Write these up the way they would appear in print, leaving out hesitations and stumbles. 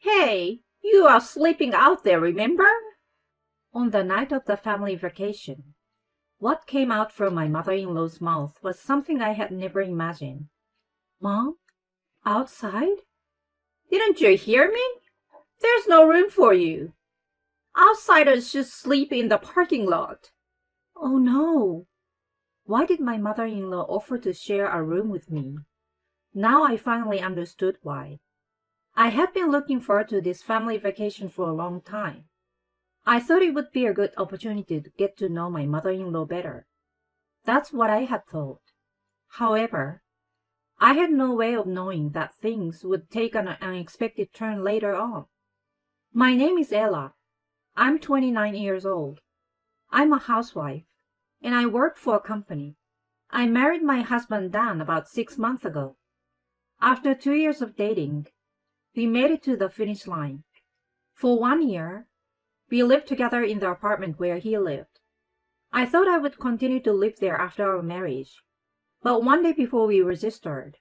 Hey, you are sleeping out there, remember? On the night of the family vacation, what came out from my mother-in-law's mouth was something I had never imagined. Mom? Outside? Didn't you hear me? There's no room for you. Outsiders should sleep in the parking lot. Oh no. Why did my mother-in-law offer to share a room with me? Now I finally understood why. I had been looking forward to this family vacation for a long time. I thought it would be a good opportunity to get to know my mother-in-law better. That's what I had thought. However, I had no way of knowing that things would take an unexpected turn later on. My name is Ella. I'm 29 years old. I'm a housewife, and I work for a company. I married my husband Dan about 6 months ago. After 2 years of dating, we made it to the finish line. For 1 year, we lived together in the apartment where he lived. I thought I would continue to live there after our marriage, but one day before we registered,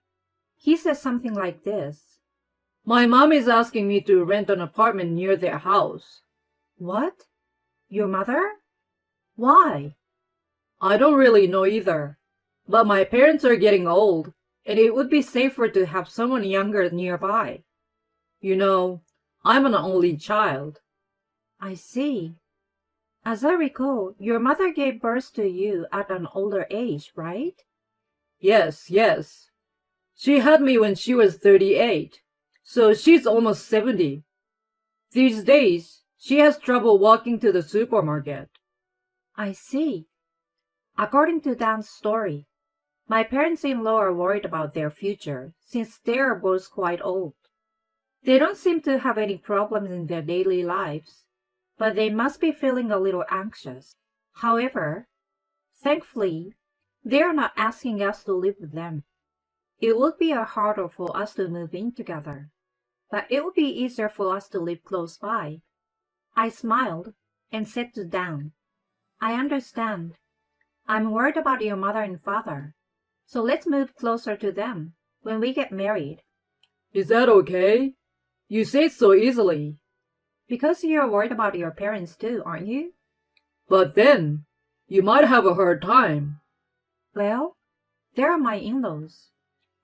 he said something like this. My mom is asking me to rent an apartment near their house. What? Your mother? Why? I don't really know either, but my parents are getting old, and it would be safer to have someone younger nearby. You know, I'm an only child. I see. As I recall, your mother gave birth to you at an older age, right? Yes. She had me when she was 38, so she's almost 70. These days, she has trouble walking to the supermarket. I see. According to Dan's story, my parents-in-law are worried about their future since they are both quite old. They don't seem to have any problems in their daily lives, but they must be feeling a little anxious. However, thankfully, they are not asking us to live with them. It would be harder for us to move in together, but it would be easier for us to live close by. I smiled and said to Dan, I understand. I'm worried about your mother and father, so let's move closer to them when we get married. Is that okay? You say it so easily. Because you're worried about your parents too, aren't you? But then, you might have a hard time. Well, they're my in-laws,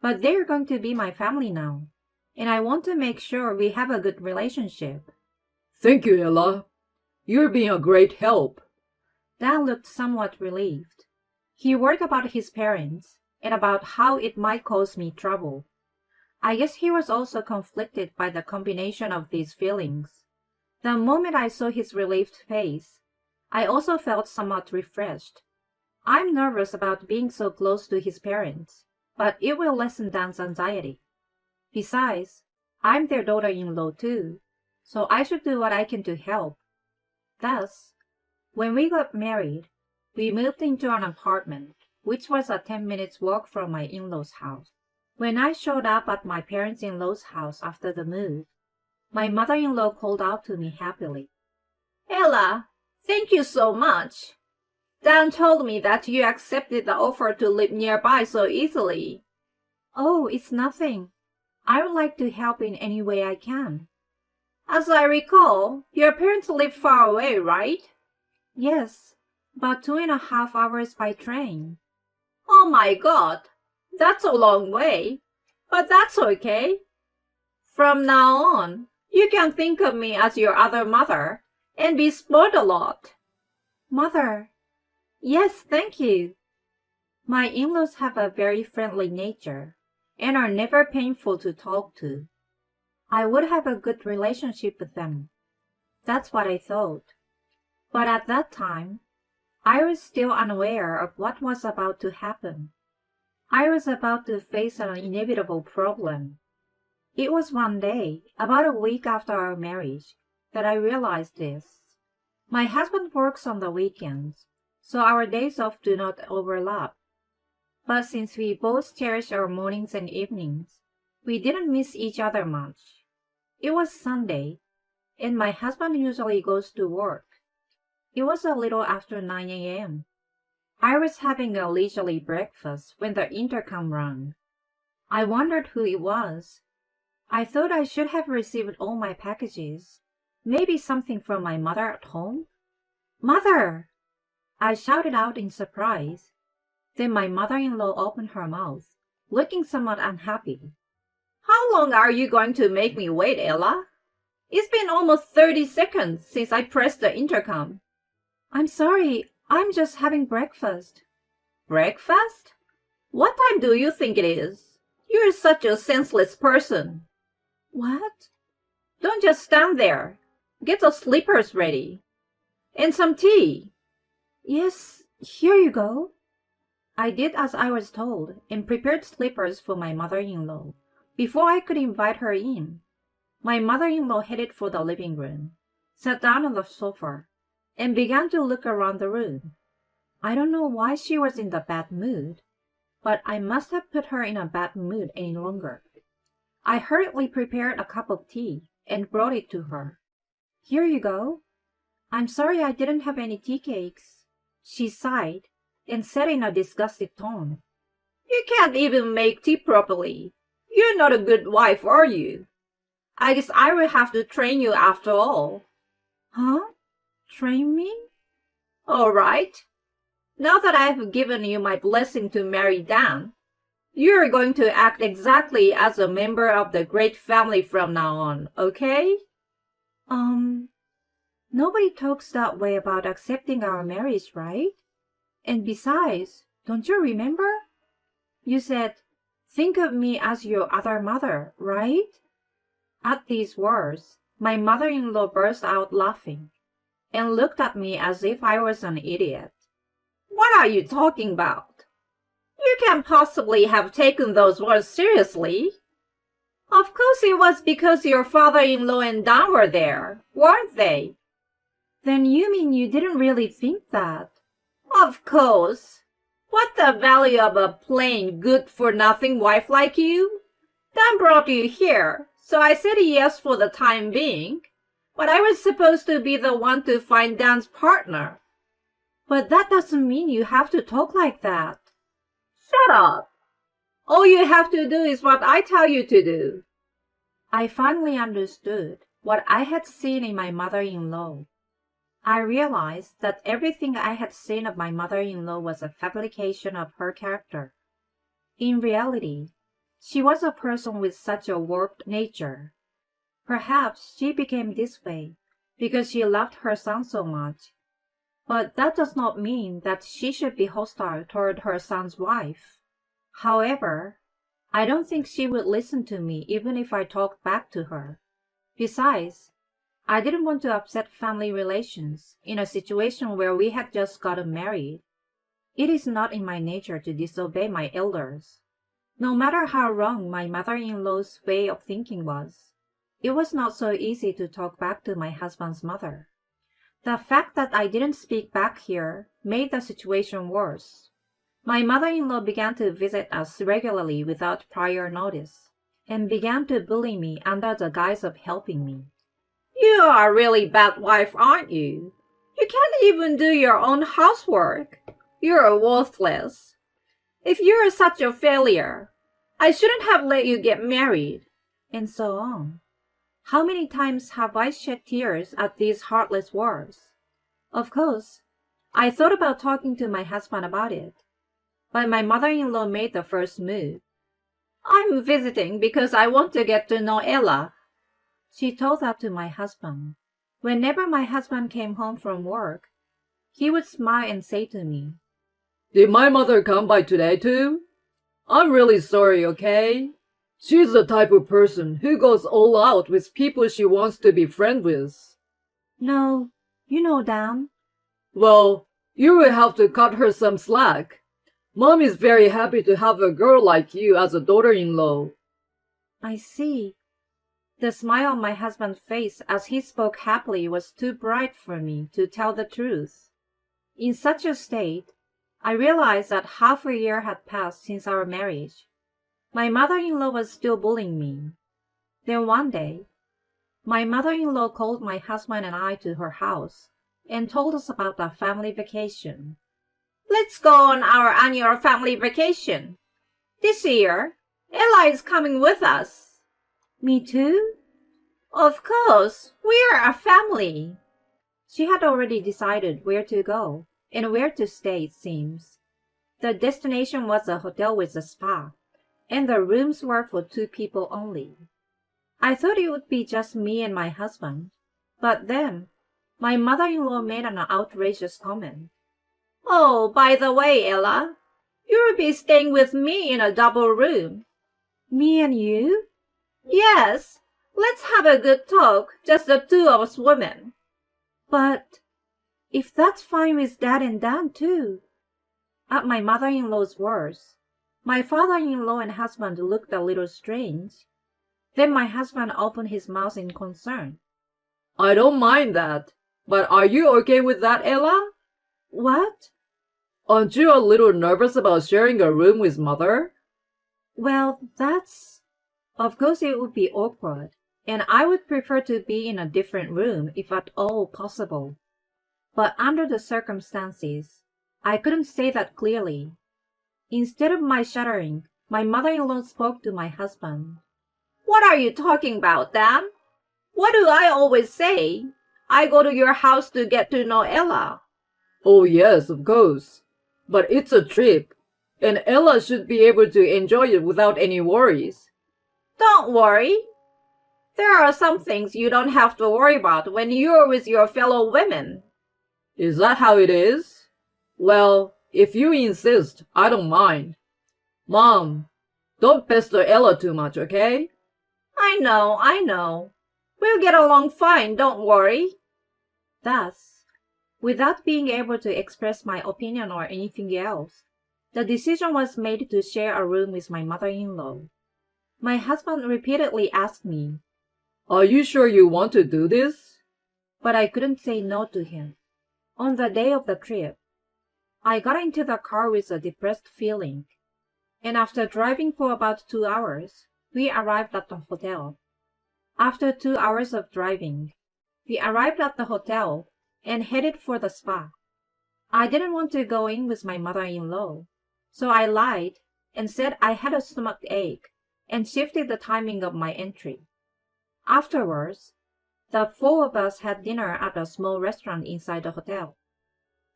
but they're going to be my family now, and I want to make sure we have a good relationship. Thank you, Ella. You're being a great help. Dan looked somewhat relieved. He worried about his parents and about how it might cause me trouble. I guess he was also conflicted by the combination of these feelings. The moment I saw his relieved face, I also felt somewhat refreshed. I'm nervous about being so close to his parents, but it will lessen Dan's anxiety. Besides, I'm their daughter-in-law too, so I should do what I can to help. Thus, when we got married, we moved into an apartment, which was a 10 minutes walk from my in-laws' house. When I showed up at my parents-in-law's house after the move, my mother-in-law called out to me happily. Ella, thank you so much. Dan told me that you accepted the offer to live nearby so easily. Oh, it's nothing. I would like to help in any way I can. As I recall, your parents live far away, right? Yes, about 2.5 hours by train. Oh my God, that's a long way, but that's okay. From now on, you can think of me as your other mother and be spoiled a lot. Mother? Yes, thank you. My in-laws have a very friendly nature and are never painful to talk to. I would have a good relationship with them. That's what I thought. But at that time, I was still unaware of what was about to happen. I was about to face an inevitable problem. It was one day, about a week after our marriage, that I realized this. My husband works on the weekends, so our days off do not overlap. But since we both cherish our mornings and evenings, we didn't miss each other much. It was Sunday, and my husband usually goes to work. It was a little after 9 a.m. I was having a leisurely breakfast when the intercom rang. I wondered who it was. I thought I should have received all my packages. Maybe something from my mother at home? Mother! I shouted out in surprise. Then my mother-in-law opened her mouth, looking somewhat unhappy. How long are you going to make me wait, Ella? It's been almost 30 seconds since I pressed the intercom. I'm sorry, I'm just having breakfast. Breakfast? What time do you think it is? You're such a senseless person. What? Don't just stand there. Get the slippers ready. And some tea. Yes, here you go. I did as I was told and prepared slippers for my mother-in-law before I could invite her in. My mother-in-law headed for the living room, sat down on the sofa, and began to look around the room. I don't know why she was in the bad mood, but I must have put her in a bad mood any longer. I hurriedly prepared a cup of tea and brought it to her. Here you go. I'm sorry I didn't have any tea cakes. She sighed and said in a disgusted tone, You can't even make tea properly. You're not a good wife, are you? I guess I will have to train you after all. Huh? Train me? All right. Now that I have given you my blessing to marry Dan, you are going to act exactly as a member of the great family from now on, okay? Nobody talks that way about accepting our marriage, right? And besides, don't you remember? You said, think of me as your other mother, right? At these words, my mother-in-law burst out laughing and looked at me as if I was an idiot. What are you talking about? You can't possibly have taken those words seriously. Of course it was because your father-in-law and Dan were there, weren't they? Then you mean you didn't really think that? Of course. What's the value of a plain, good-for-nothing wife like you? Dan brought you here, so I said yes for the time being. But I was supposed to be the one to find Dan's partner. But that doesn't mean you have to talk like that. Shut up. All you have to do is what I tell you to do. I finally understood what I had seen in my mother-in-law. I realized that everything I had seen of my mother-in-law was a fabrication of her character. In reality, she was a person with such a warped nature. Perhaps she became this way because she loved her son so much. But that does not mean that she should be hostile toward her son's wife. However, I don't think she would listen to me even if I talked back to her. Besides, I didn't want to upset family relations in a situation where we had just gotten married. It is not in my nature to disobey my elders. No matter how wrong my mother-in-law's way of thinking was, it was not so easy to talk back to my husband's mother. The fact that I didn't speak back here made the situation worse. My mother-in-law began to visit us regularly without prior notice, and began to bully me under the guise of helping me. You are a really bad wife, aren't you? You can't even do your own housework. You're worthless. If you're such a failure, I shouldn't have let you get married. And so on. How many times have I shed tears at these heartless words? Of course, I thought about talking to my husband about it, but my mother-in-law made the first move. I'm visiting because I want to get to know Ella. She told that to my husband. Whenever my husband came home from work, he would smile and say to me, Did my mother come by today too? I'm really sorry, okay? She's the type of person who goes all out with people she wants to be friends with. No, you know, Dan. Well, you will have to cut her some slack. Mom is very happy to have a girl like you as a daughter-in-law. I see. The smile on my husband's face as he spoke happily was too bright for me to tell the truth. In such a state, I realized that half a year had passed since our marriage. My mother-in-law was still bullying me. Then one day, my mother-in-law called my husband and I to her house and told us about our family vacation. Let's go on our annual family vacation. This year, Ella is coming with us. Me too? Of course, we're a family. She had already decided where to go and where to stay, it seems. The destination was a hotel with a spa, and the rooms were for 2 people only. I thought it would be just me and my husband, but then my mother-in-law made an outrageous comment. Oh, by the way, Ella, you'll be staying with me in a double room. Me and you? Yes, let's have a good talk, just the two of us women. But if that's fine with Dad and Dan too. At my mother-in-law's words, my father-in-law and husband looked a little strange. Then my husband opened his mouth in concern. I don't mind that, but are you okay with that, Ella? What? Aren't you a little nervous about sharing a room with Mother? Well, that's... Of course it would be awkward, and I would prefer to be in a different room if at all possible. But under the circumstances, I couldn't say that clearly. Instead of my shuddering, my mother-in-law spoke to my husband. What are you talking about, Dan? What do I always say? I go to your house to get to know Ella. Oh yes, of course. But it's a trip, and Ella should be able to enjoy it without any worries. Don't worry. There are some things you don't have to worry about when you're with your fellow women. Is that how it is? Well, if you insist, I don't mind. Mom, don't pester Ella too much, okay? I know. We'll get along fine, don't worry. Thus, without being able to express my opinion or anything else, the decision was made to share a room with my mother-in-law. My husband repeatedly asked me, Are you sure you want to do this? But I couldn't say no to him. On the day of the trip, I got into the car with a depressed feeling, and after driving for about 2 hours, we arrived at the hotel. After 2 hours of driving, we arrived at the hotel and headed for the spa. I didn't want to go in with my mother-in-law, so I lied and said I had a stomach ache and shifted the timing of my entry. Afterwards, the 4 of us had dinner at a small restaurant inside the hotel.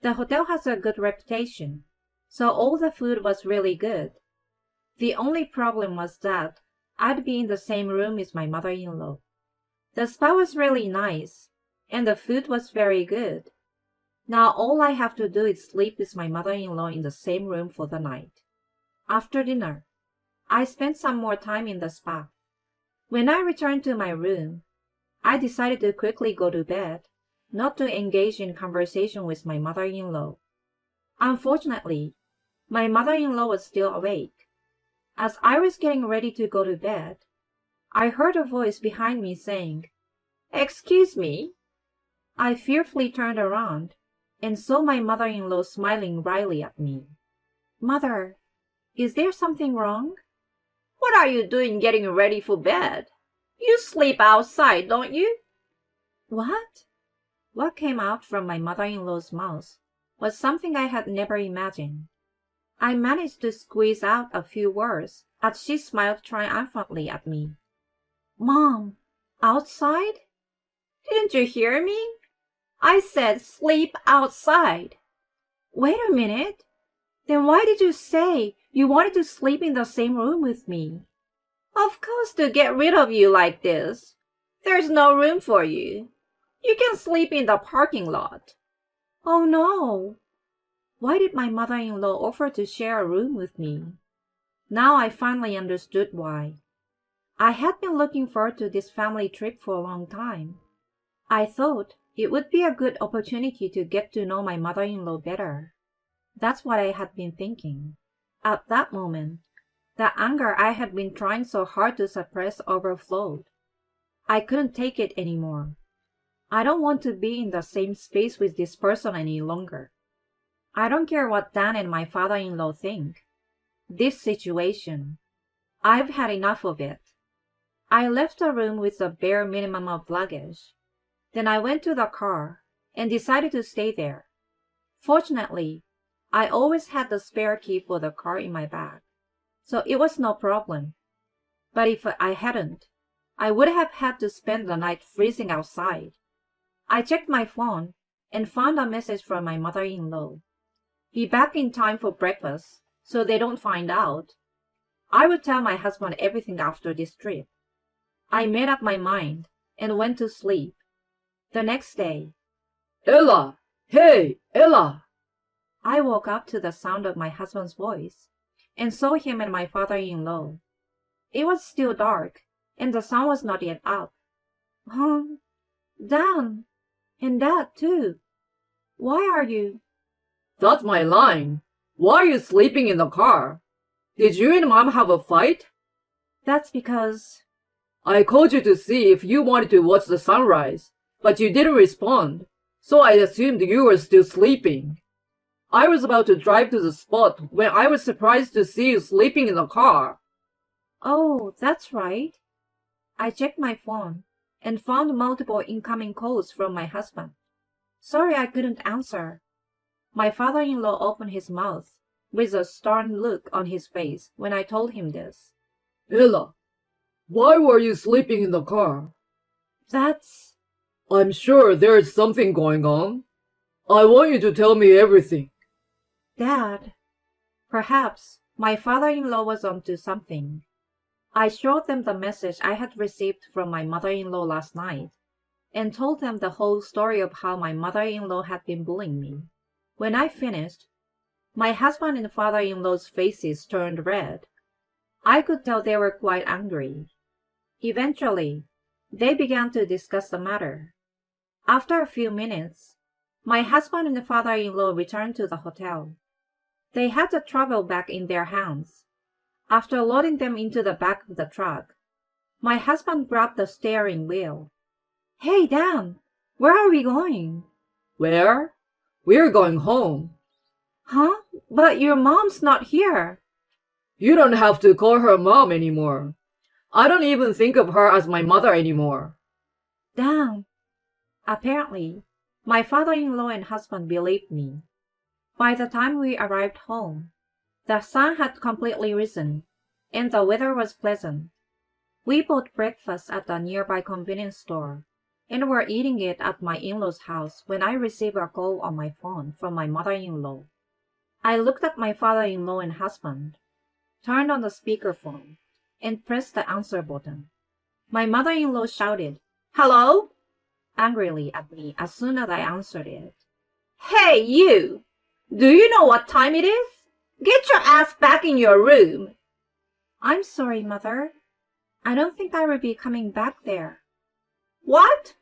The hotel has a good reputation, so all the food was really good. The only problem was that I'd be in the same room as my mother-in-law. The spa was really nice, and the food was very good. Now all I have to do is sleep with my mother-in-law in the same room for the night. After dinner, I spent some more time in the spa. When I returned to my room, I decided to quickly go to bed, not to engage in conversation with my mother-in-law. Unfortunately, my mother-in-law was still awake. As I was getting ready to go to bed, I heard a voice behind me saying, Excuse me. I fearfully turned around and saw my mother-in-law smiling wryly at me. Mother, is there something wrong? What are you doing getting ready for bed? You sleep outside, don't you? What? What came out from my mother-in-law's mouth was something I had never imagined. I managed to squeeze out a few words as she smiled triumphantly at me. Mom, outside? Didn't you hear me? I said sleep outside. Wait a minute. Then why did you say you wanted to sleep in the same room with me? Of course, to get rid of you like this. There's no room for you. You can sleep in the parking lot. Oh no. Why did my mother-in-law offer to share a room with me? Now I finally understood why. I had been looking forward to this family trip for a long time. I thought it would be a good opportunity to get to know my mother-in-law better. That's what I had been thinking. At that moment, the anger I had been trying so hard to suppress overflowed. I couldn't take it anymore. I don't want to be in the same space with this person any longer. I don't care what Dan and my father-in-law think. This situation, I've had enough of it. I left the room with the bare minimum of luggage. Then I went to the car and decided to stay there. Fortunately, I always had the spare key for the car in my bag, so it was no problem. But if I hadn't, I would have had to spend the night freezing outside. I checked my phone and found a message from my mother-in-law. Be back in time for breakfast, so they don't find out. I would tell my husband everything after this trip. I made up my mind and went to sleep. The next day, Ella! Hey, Ella! I woke up to the sound of my husband's voice and saw him and my father-in-law. It was still dark, and the sun was not yet up. Dan, and Dad too. Why are you? That's my line. Why are you sleeping in the car? Did you and Mom have a fight? That's because... I called you to see if you wanted to watch the sunrise, but you didn't respond, so I assumed you were still sleeping. I was about to drive to the spot when I was surprised to see you sleeping in the car. Oh, that's right. I checked my phone and found multiple incoming calls from my husband. Sorry I couldn't answer. My father-in-law opened his mouth with a stern look on his face when I told him this. Ella, why were you sleeping in the car? That's... I'm sure there is something going on. I want you to tell me everything. Dad, perhaps my father-in-law was onto something. I showed them the message I had received from my mother-in-law last night and told them the whole story of how my mother-in-law had been bullying me. When I finished, my husband and father-in-law's faces turned red. I could tell they were quite angry. Eventually, they began to discuss the matter. After a few minutes, my husband and father-in-law returned to the hotel. They had the travel bag in their hands. After loading them into the back of the truck, my husband grabbed the steering wheel. Hey, Dan, where are we going? Where? We're going home. Huh? But your mom's not here. You don't have to call her mom anymore. I don't even think of her as my mother anymore. Dan. Apparently, my father-in-law and husband believed me. By the time we arrived home, the sun had completely risen, and the weather was pleasant. We bought breakfast at a nearby convenience store, and were eating it at my in-law's house when I received a call on my phone from my mother-in-law. I looked at my father-in-law and husband, turned on the speakerphone, and pressed the answer button. My mother-in-law shouted, "Hello?" angrily at me as soon as I answered it. "Hey, you! Do you know what time it is? Get your ass back in your room!" "I'm sorry, Mother. I don't think I will be coming back there." "What?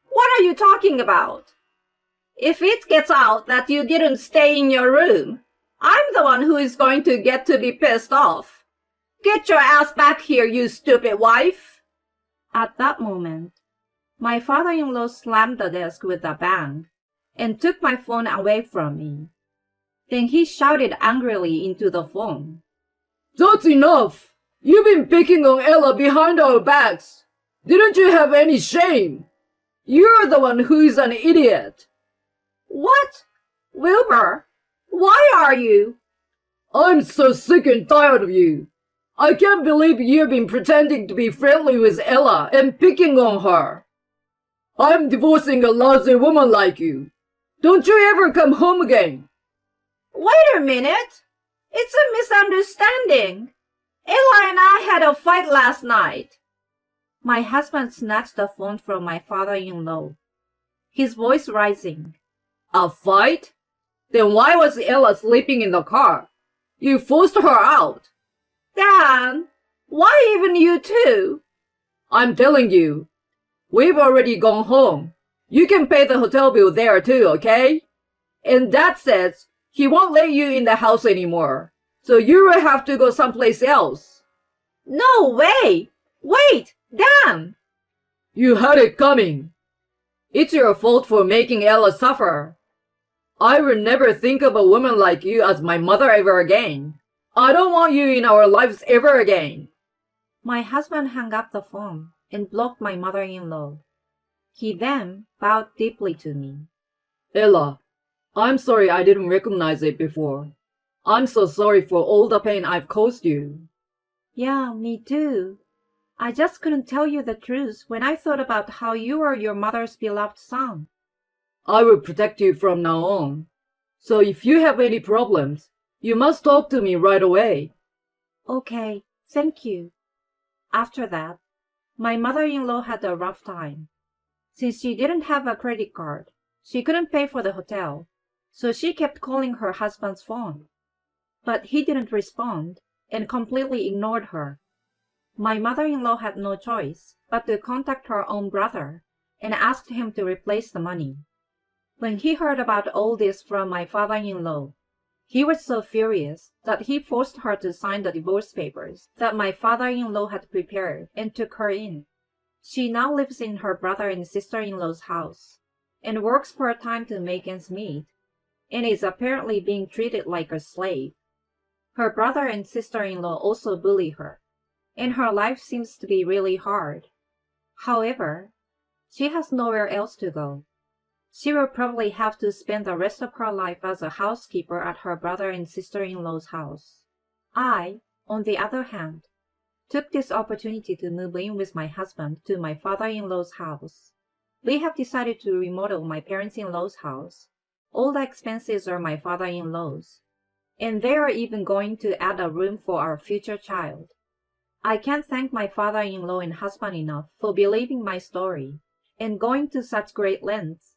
What are you talking about? If it gets out that you didn't stay in your room, I'm the one who is going to get to be pissed off. Get your ass back here, you stupid wife!" At that moment, my father-in-law slammed the desk with a bang and took my phone away from me. Then he shouted angrily into the phone. That's enough! You've been picking on Ella behind our backs. Didn't you have any shame? You're the one who is an idiot. What? Wilbur, why are you? I'm so sick and tired of you. I can't believe you've been pretending to be friendly with Ella and picking on her. I'm divorcing a lousy woman like you. Don't you ever come home again. Wait a minute. It's a misunderstanding. Ella and I had a fight last night. My husband snatched the phone from my father-in-law, his voice rising. A fight? Then why was Ella sleeping in the car? You forced her out. Dan, why even you two? I'm telling you, we've already gone home. You can pay the hotel bill there too, okay? And Dad says he won't let you in the house anymore, so you will have to go someplace else. No way! Wait, Dan! You had it coming. It's your fault for making Ella suffer. I will never think of a woman like you as my mother ever again. I don't want you in our lives ever again. My husband hung up the phone and blocked my mother-in-law. He then bowed deeply to me. Ella, I'm sorry I didn't recognize it before. I'm so sorry for all the pain I've caused you. Yeah, me too. I just couldn't tell you the truth when I thought about how you are your mother's beloved son. I will protect you from now on. So if you have any problems, you must talk to me right away. Okay, thank you. After that, my mother-in-law had a rough time. Since she didn't have a credit card, she couldn't pay for the hotel, so she kept calling her husband's phone. But he didn't respond and completely ignored her. My mother-in-law had no choice but to contact her own brother and asked him to replace the money. When he heard about all this from my father-in-law, he was so furious that he forced her to sign the divorce papers that my father-in-law had prepared and took her in. She now lives in her brother and sister-in-law's house and works part-time to make ends meet, and is apparently being treated like a slave. Her brother and sister-in-law also bully her, and her life seems to be really hard. However, she has nowhere else to go. She will probably have to spend the rest of her life as a housekeeper at her brother and sister-in-law's house. I, on the other hand, took this opportunity to move in with my husband to my father-in-law's house. We have decided to remodel my parents-in-law's house. All the expenses are my father-in-law's, and they are even going to add a room for our future child. I can't thank my father-in-law and husband enough for believing my story and going to such great lengths.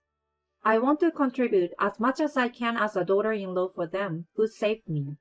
I want to contribute as much as I can as a daughter-in-law for them who saved me.